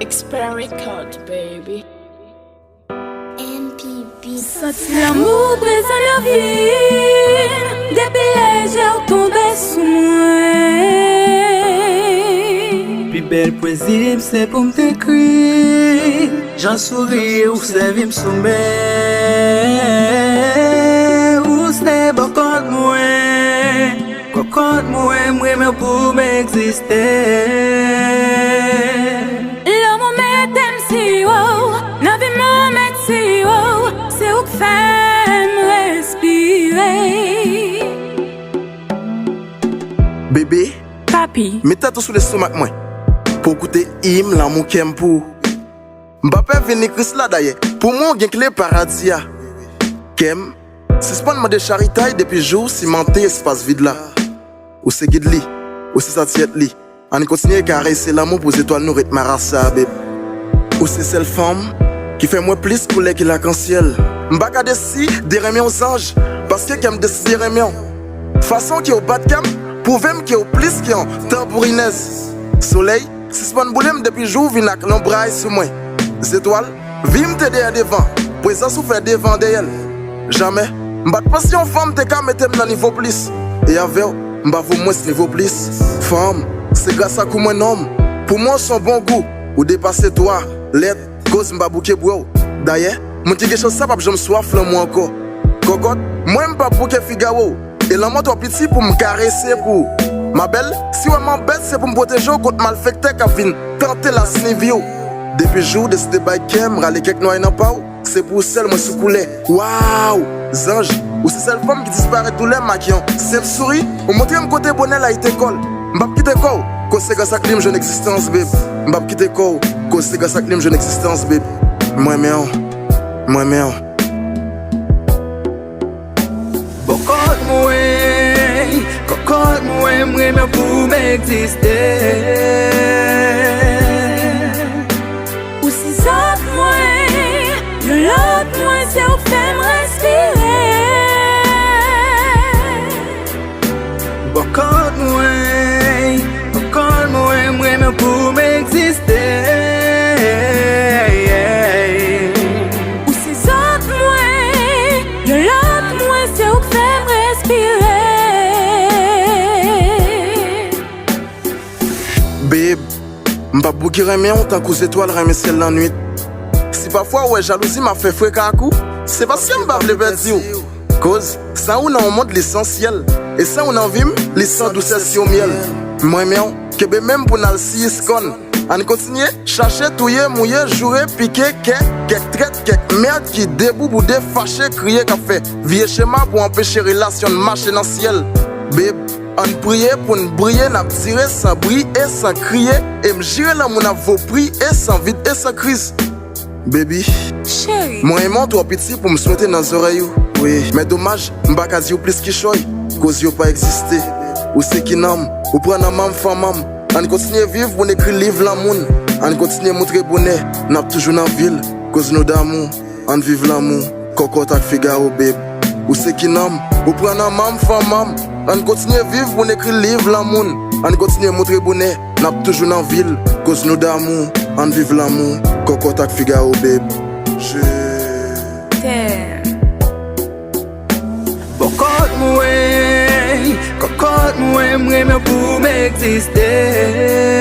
Expert Record, baby. MPB. Senti l'amour brise la vie. Depuis léger tombé sous moi. Plus belle poésie, c'est pour me t'écrire. J'en souris ou c'est vie me soumet. Ou c'est beaucoup de moi. Cocotte moi, moi pour m'exister. L'amour m'aime si haut. La vie m'aime si haut. C'est où que fait me respirer. Bébé, Papi, mets ta tout sous l'estomac moi. Pour écouter hymne l'amour qui aime pour. M'bapé venir Chris là d'ailleurs. Pour moi, on a clé paradis. Kem, c'est pas de charité depuis jour cimenté espace vide là. Ou c'est guide li, ou c'est sa tiette li. On continue à caresser l'amour pour les étoiles nous rythme marassa bébé. Ou c'est celle femme qui fait moins plus pour les qui la ciel. M'baka desi des remiens aux anges parce que qu'aime décider remiens. Façon qui est au bas de cam, pour même qui est au plus qui est en tambourinaise. Soleil, si c'est pas une boulème depuis jour, vient avec l'ombraille sur moi. Les étoiles, vim te derrière devant, présence ou faire devant d'elle. Jamais, m'bat pas si on femme te ka mettre dans niveau plus. Et avec, m'bat vous moins ce niveau plus. Femme, c'est grâce à quoi moi homme. Pour moi, son bon goût, ou dépasser toi, l'aide, cause m'bat bouquet bro. D'ailleurs, mon petit quelque chose ça, pas je me soif là moi encore. Cocotte, moi m'pas bouquet Figaro. Et l'amour toi petit pour me caresser pour. Ma belle, si on m'embête, c'est pour me protéger contre malfecteur qui vient tenter la snivio. Depuis jour de ce débat qui aime, râler quelques noix dans pas, c'est pour celle moi sous couler. Waouh, zange, ou c'est celle femme qui disparaît tous les maquillants. C'est me souris, ou montrer un côté bonnet là, il t'école. M'bap quitter quoi, cause c'est grâce à clim jeune existence, babe. M'bap quitter quoi, cause c'est grâce à clim jeune existence, babe. Moi mien. Cocotte moi, moi pour m'exister. ou si ça moi, l'autre moi c'est où fait me respirer. Cocotte moi, moi pour m'exister. Ou si ça moi, l'autre moi c'est où fait me respirer. Babe, m'pas bouquer remien en tant qu'aux étoiles remien ciel la nuit. Si parfois ouais jalousie m'a fait fouet à coup, c'est parce que m'pas vle perdre you. Cause ça on en montre l'essentiel et ça on en vime les sans douceur sur miel. Moi mien que be même pour n'al si con. On continue chercher touyer mouiller jouer piquer quelques traite quelques merde qui debout ou défâché crier qu'a fait vieux schéma pour empêcher relation de marcher dans ciel. Babe, on prie pour nous briller, n'a tiré sans bruit et sans crier. Et me gérer là, mon avou prix et sans vide et sans crise. Baby, Chérie, moi aimant toi petit pour me souhaiter dans les oreilles. Oui, mais dommage, m'baka di ou plus qui choy. Cause yo pas existé. Ou c'est qui n'am, ou prend un mam femme. On continue vivre pour écrire livre l'amour. On continue montrer bonheur, n'a toujours dans ville. Cause nous d'amour, on vive l'amour. Cocotte ak Figaro, babe. Ou c'est qui n'am, ou prend un mam femme. On continue vivre pour écrire livre l'amour. On continue montrer bonheur, n'a toujours dans ville. Cause nous d'amour, on vive l'amour. Cocotte ak Figaro, babe. Je t'aime. Cocotte moi, moi pour m'exister.